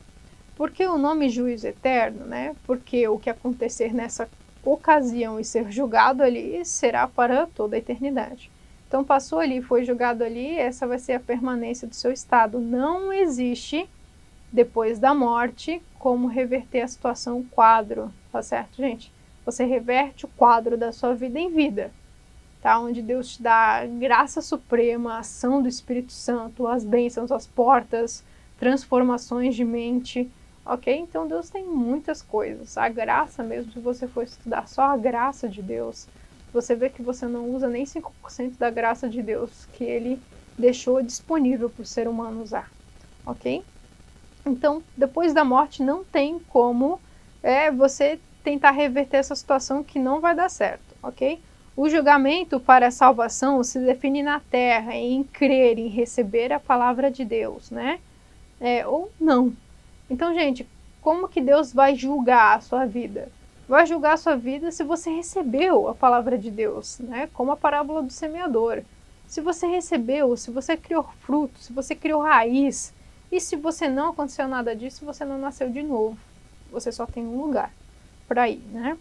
Por que o nome juízo eterno, né? Porque o que acontecer nessa ocasião e ser julgado ali será para toda a eternidade. Então passou ali, foi julgado ali, essa vai ser a permanência do seu estado. Não existe, depois da morte, como reverter a situação quadro, tá certo, gente? Você reverte o quadro da sua vida em vida, tá? Onde Deus te dá a graça suprema, a ação do Espírito Santo, as bênçãos, as portas, transformações de mente. Ok? Então Deus tem muitas coisas. A graça mesmo, se você for estudar só a graça de Deus, você vê que você não usa nem 5% da graça de Deus que ele deixou disponível para o ser humano usar. Ok? Então, depois da morte não tem como você tentar reverter essa situação que não vai dar certo. Ok? O julgamento para a salvação se define na terra, em crer, em receber a palavra de Deus, né? Ou não. Então, gente, como que Deus vai julgar a sua vida? vai julgar a sua vida se você recebeu a palavra de Deus, né? Como a parábola do semeador. Se você recebeu, se você criou fruto, se você criou raiz, e se você não aconteceu nada disso, você não nasceu de novo. Você só tem um lugar para ir, né?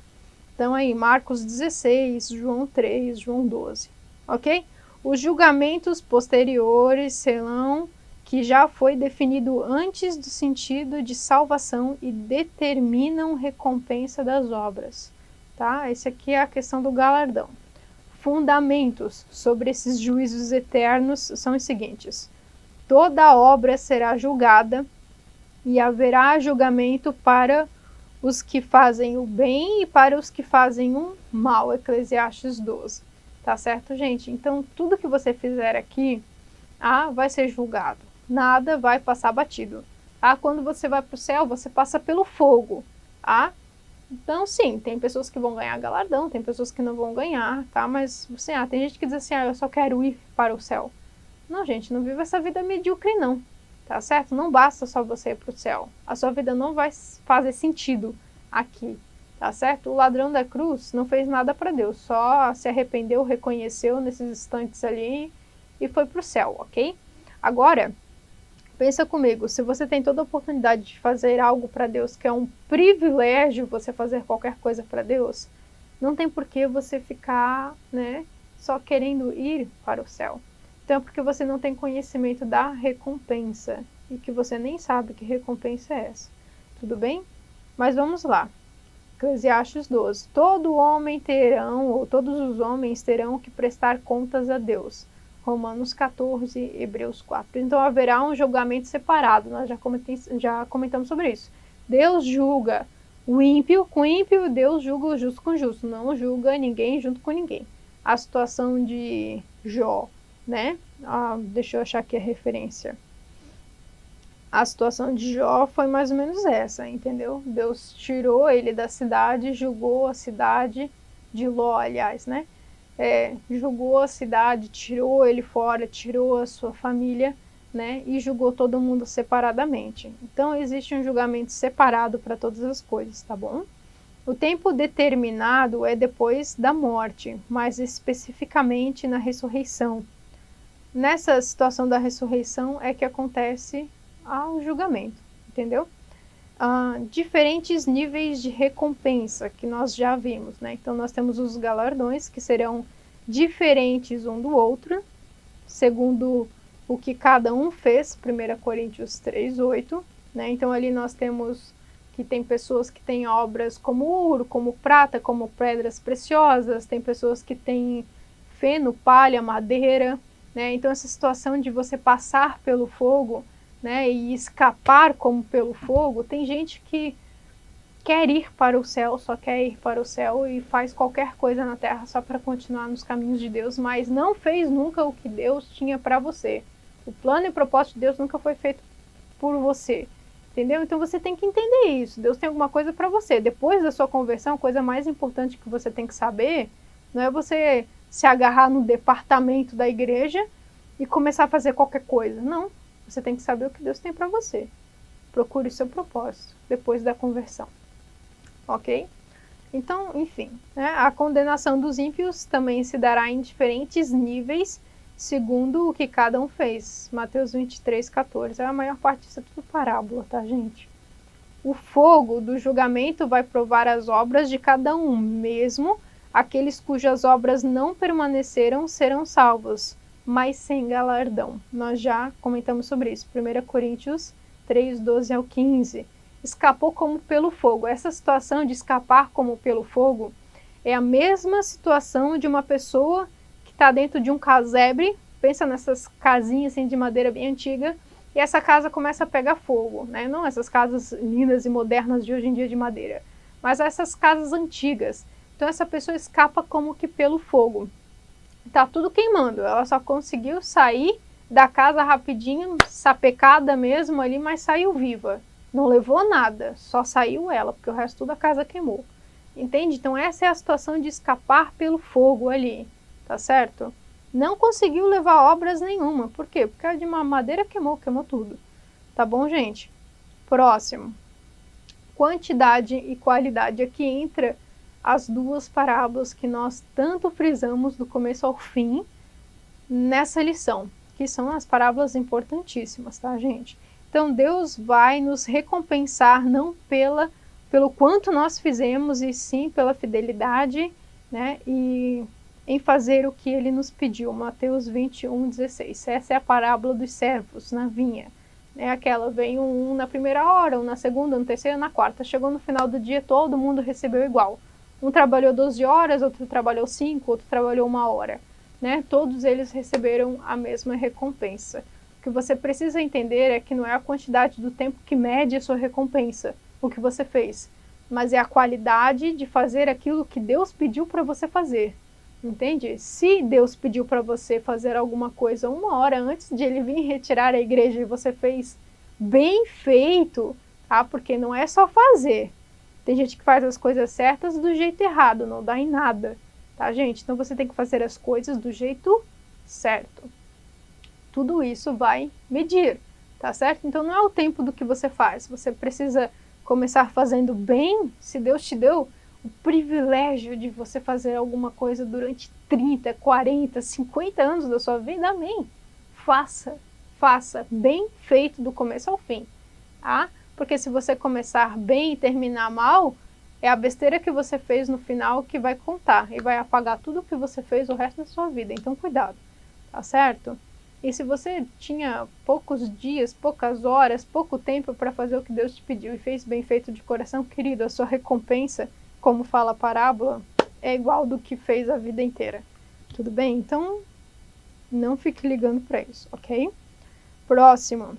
Então aí, Marcos 16, João 3, João 12, ok? Os julgamentos posteriores serão que já foi definido antes do sentido de salvação e determinam recompensa das obras, tá? Esse aqui é a questão do galardão. Fundamentos sobre esses juízos eternos são os seguintes: toda obra será julgada e haverá julgamento para os que fazem o bem e para os que fazem o mal, Eclesiastes 12, tá certo, gente? Então, tudo que você fizer aqui, vai ser julgado. Nada vai passar batido. Quando você vai para o céu, você passa pelo fogo. Então, sim, tem pessoas que vão ganhar galardão, tem pessoas que não vão ganhar, tá? Mas, assim, tem gente que diz assim, eu só quero ir para o céu. Não, gente, não viva essa vida medíocre, não. Tá certo? Não basta só você ir para o céu. A sua vida não vai fazer sentido aqui, tá certo? O ladrão da cruz não fez nada para Deus, só se arrependeu, reconheceu nesses instantes ali e foi para o céu, ok? Agora, pensa comigo, se você tem toda a oportunidade de fazer algo para Deus, que é um privilégio você fazer qualquer coisa para Deus, não tem por que você ficar, né, só querendo ir para o céu. Então é porque você não tem conhecimento da recompensa e que você nem sabe que recompensa é essa. Tudo bem? Mas vamos lá. Eclesiastes 12. Todo homem terão, ou todos os homens terão que prestar contas a Deus. Romanos 14, Hebreus 4. Então haverá um julgamento separado. Nós já comentamos sobre isso. Deus julga o ímpio com o ímpio, Deus julga o justo com o justo. Não julga ninguém junto com ninguém. A situação de Jó, né? Deixa eu achar aqui a referência. A situação de Jó foi mais ou menos essa, entendeu? Deus tirou ele da cidade, julgou a cidade de Ló, aliás, né? Julgou a cidade, tirou ele fora, tirou a sua família, né? E julgou todo mundo separadamente. Então existe um julgamento separado para todas as coisas, tá bom? O tempo determinado é depois da morte, mais especificamente na ressurreição. Nessa situação da ressurreição é que acontece o julgamento, entendeu? Diferentes níveis de recompensa que nós já vimos, né? Então nós temos os galardões que serão diferentes um do outro, segundo o que cada um fez, 1 Coríntios 3:8, né? Então ali nós temos que tem pessoas que têm obras como ouro, como prata, como pedras preciosas, tem pessoas que têm feno, palha, madeira, né? Então essa situação de você passar pelo fogo, né, e escapar como pelo fogo, tem gente que quer ir para o céu, só quer ir para o céu e faz qualquer coisa na terra só para continuar nos caminhos de Deus, mas não fez nunca o que Deus tinha para você. O plano e o propósito de Deus nunca foi feito por você, entendeu? Então você tem que entender isso. Deus tem alguma coisa para você. Depois da sua conversão, a coisa mais importante que você tem que saber não é você se agarrar no departamento da igreja e começar a fazer qualquer coisa. Não. Você tem que saber o que Deus tem para você. Procure o seu propósito depois da conversão. Ok? Então, enfim, né, a condenação dos ímpios também se dará em diferentes níveis, segundo o que cada um fez. Mateus 23:14. A maior parte disso é tudo parábola, tá, gente? O fogo do julgamento vai provar as obras de cada um, mesmo aqueles cujas obras não permaneceram serão salvos, mas sem galardão. Nós já comentamos sobre isso. 1 Coríntios 3:12-15. Escapou como pelo fogo. Essa situação de escapar como pelo fogo é a mesma situação de uma pessoa que está dentro de um casebre, pensa nessas casinhas assim, de madeira bem antiga, e essa casa começa a pegar fogo, né? Não essas casas lindas e modernas de hoje em dia de madeira, mas essas casas antigas. Então essa pessoa escapa como que pelo fogo. Tá tudo queimando, ela só conseguiu sair da casa rapidinho, sapecada mesmo ali, mas saiu viva. Não levou nada, só saiu ela, porque o resto da casa queimou. Entende? Então essa é a situação de escapar pelo fogo ali, tá certo? Não conseguiu levar obras nenhuma. Por quê? Porque a de uma madeira queimou tudo. Tá bom, gente? Próximo. quantidade e qualidade. Aqui entra as duas parábolas que nós tanto frisamos do começo ao fim nessa lição, que são as parábolas importantíssimas, tá, gente? Então, Deus vai nos recompensar não pelo quanto nós fizemos, e sim pela fidelidade, né, e em fazer o que ele nos pediu. Mateus 21:16. Essa é a parábola dos servos na vinha. É aquela, vem um na primeira hora, um na segunda, um na terceira, na quarta. Chegou no final do dia, todo mundo recebeu igual. Um trabalhou 12 horas, outro trabalhou 5, outro trabalhou 1 hora. Né? Todos eles receberam a mesma recompensa. O que você precisa entender é que não é a quantidade do tempo que mede a sua recompensa, o que você fez, mas é a qualidade de fazer aquilo que Deus pediu para você fazer. Entende? Se Deus pediu para você fazer alguma coisa 1 hora antes de ele vir retirar a igreja e você fez bem feito, tá? Porque não é só fazer. Tem gente que faz as coisas certas do jeito errado, não dá em nada, tá, gente? Então você tem que fazer as coisas do jeito certo. Tudo isso vai medir, tá certo? Então não é o tempo do que você faz. Você precisa começar fazendo bem. Se Deus te deu o privilégio de você fazer alguma coisa durante 30, 40, 50 anos da sua vida, amém. Faça bem feito do começo ao fim, tá? Porque se você começar bem e terminar mal, é a besteira que você fez no final que vai contar e vai apagar tudo o que você fez o resto da sua vida. Então cuidado, tá certo? E se você tinha poucos dias, poucas horas, pouco tempo para fazer o que Deus te pediu e fez bem feito de coração, querido, a sua recompensa, como fala a parábola, é igual do que fez a vida inteira. Tudo bem? Então, não fique ligando para isso, ok? Próximo.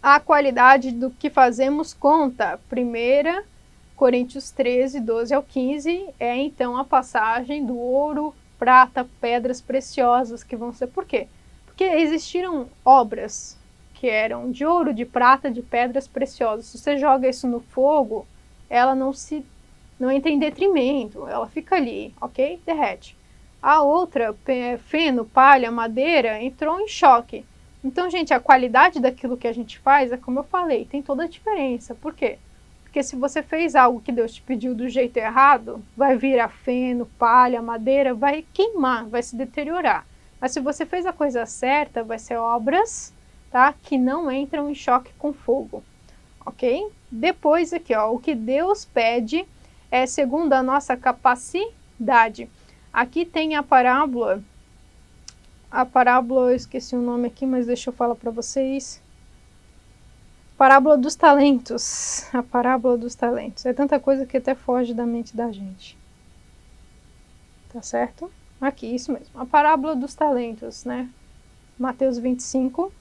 A qualidade do que fazemos conta. 1 Coríntios 13, 12 ao 15, é então a passagem do ouro, prata, pedras preciosas que vão ser. Por quê? Porque existiram obras que eram de ouro, de prata, de pedras preciosas. Se você joga isso no fogo, ela não entra em detrimento, ela fica ali, ok? Derrete. A outra, feno, palha, madeira, entrou em choque. Então, gente, a qualidade daquilo que a gente faz é como eu falei, tem toda a diferença. Por quê? Porque se você fez algo que Deus te pediu do jeito errado, vai virar feno, palha, madeira, vai queimar, vai se deteriorar. Mas se você fez a coisa certa, vai ser obras, tá, que não entram em choque com fogo, ok? Depois aqui, ó, o que Deus pede é segundo a nossa capacidade. Aqui tem a parábola, eu esqueci o nome aqui, mas deixa eu falar para vocês. Parábola dos talentos, a parábola dos talentos. É tanta coisa que até foge da mente da gente. Tá certo? Aqui, isso mesmo. A parábola dos talentos, né? Mateus 25,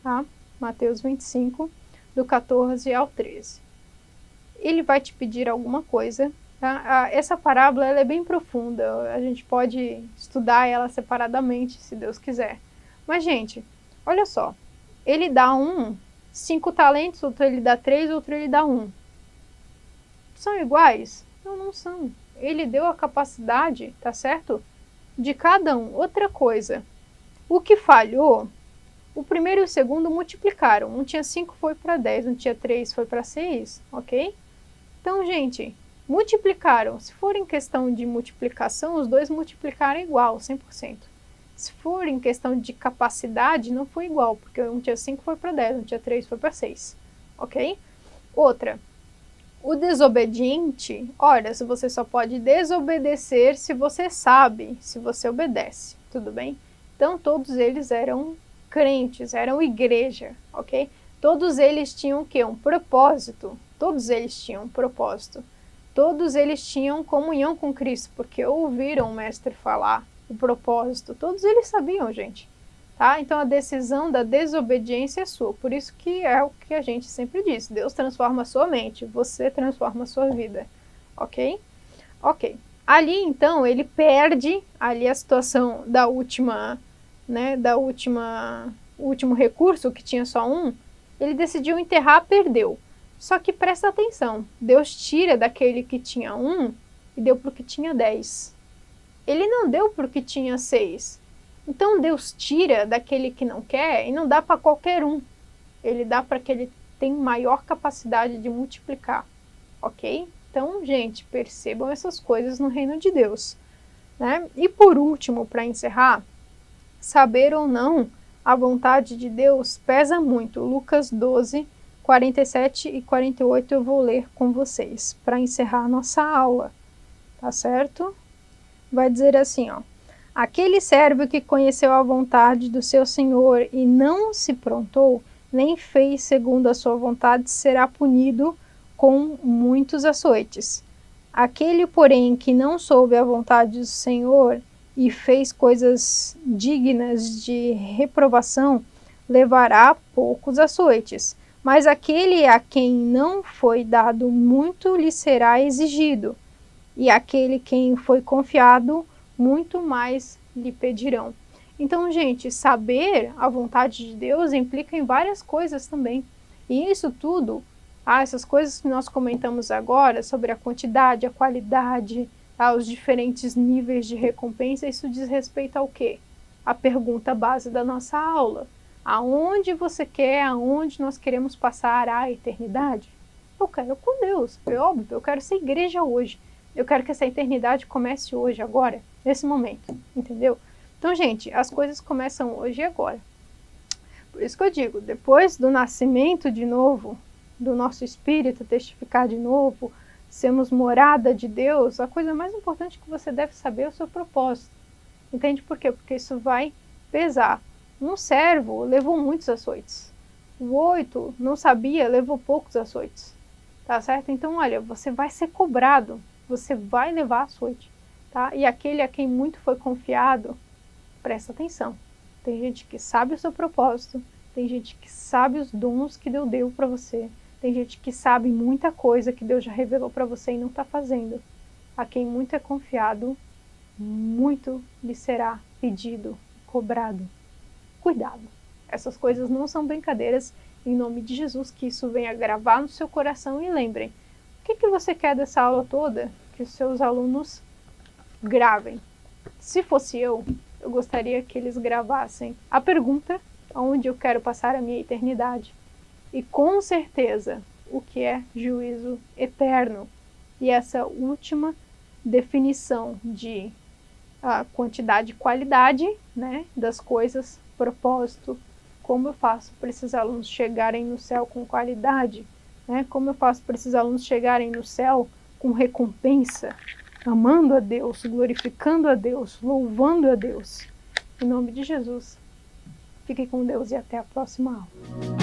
tá? Mateus 25, do 14 ao 13. Ele vai te pedir alguma coisa, tá? Essa parábola, ela é bem profunda. A gente pode estudar ela separadamente, se Deus quiser. Mas, gente, olha só. Ele dá 5 talentos, outro ele dá 3, outro ele dá 1. São iguais? Não, não são. Ele deu a capacidade, tá certo? De cada um. Outra coisa, o que falhou, o primeiro e o segundo multiplicaram. Um tinha 5, foi para 10, um tinha 3, foi para 6, ok? Então, gente, multiplicaram. Se for em questão de multiplicação, os dois multiplicaram igual, 100%. Se for em questão de capacidade, não foi igual, porque um tinha 5, foi para 10, um tinha 3, foi para 6, ok? Outra, o desobediente, olha, você só pode desobedecer se você sabe, se você obedece, tudo bem? Então, todos eles eram crentes, eram igreja, ok? Todos eles tinham o quê? Um propósito. Todos eles tinham um propósito. Todos eles tinham comunhão com Cristo, porque ouviram o mestre falar o propósito. Todos eles sabiam, gente. Tá? Então, a decisão da desobediência é sua. Por isso que é o que a gente sempre diz. Deus transforma a sua mente, você transforma a sua vida. Ok? Ok. Ali, então, ele perde ali a situação da última, né, o último recurso, que tinha só um. Ele decidiu enterrar, perdeu. Só que presta atenção, Deus tira daquele que tinha 1 e deu para o que tinha 10. Ele não deu para o que tinha 6. Então Deus tira daquele que não quer e não dá para qualquer um. Ele dá para aquele que tem maior capacidade de multiplicar. ok? Então, gente, percebam essas coisas no reino de Deus, né? E por último, para encerrar, saber ou não a vontade de Deus pesa muito. Lucas 12, 47 e 48 eu vou ler com vocês para encerrar a nossa aula, tá certo? Vai dizer assim, ó: aquele servo que conheceu a vontade do seu senhor e não se prontou, nem fez segundo a sua vontade, será punido com muitos açoites. Aquele, porém, que não soube a vontade do Senhor e fez coisas dignas de reprovação, levará poucos açoites. Mas aquele a quem não foi dado muito lhe será exigido, e aquele quem foi confiado, muito mais lhe pedirão. Então, gente, saber a vontade de Deus implica em várias coisas também. E isso tudo, essas coisas que nós comentamos agora, sobre a quantidade, a qualidade, os diferentes níveis de recompensa, isso diz respeito ao quê? A pergunta base da nossa aula. Aonde você quer, aonde nós queremos passar a eternidade? Eu quero com Deus, é óbvio, eu quero ser igreja hoje. Eu quero que essa eternidade comece hoje, agora, nesse momento, entendeu? Então, gente, as coisas começam hoje e agora. Por isso que eu digo, depois do nascimento de novo, do nosso espírito testificar de novo, sermos morada de Deus, a coisa mais importante que você deve saber é o seu propósito. Entende por quê? Porque isso vai pesar. Um servo levou muitos açoites. O 8 não sabia, levou poucos açoites. Tá certo? Então, olha, você vai ser cobrado. Você vai levar açoite, tá? E aquele a quem muito foi confiado, presta atenção. Tem gente que sabe o seu propósito, tem gente que sabe os dons que Deus deu para você, tem gente que sabe muita coisa que Deus já revelou para você e não está fazendo. A quem muito é confiado, muito lhe será pedido, cobrado. Cuidado. Essas coisas não são brincadeiras. Em nome de Jesus, que isso venha gravar no seu coração. E lembrem, o que você quer dessa aula toda? Que os seus alunos gravem. Se fosse eu gostaria que eles gravassem a pergunta: aonde eu quero passar a minha eternidade? E com certeza, o que é juízo eterno? E essa última definição de quantidade e qualidade, né, das coisas, propósito, como eu faço para esses alunos chegarem no céu com qualidade, né? Como eu faço para esses alunos chegarem no céu com recompensa, amando a Deus, glorificando a Deus, louvando a Deus. Em nome de Jesus, fique com Deus e até a próxima aula.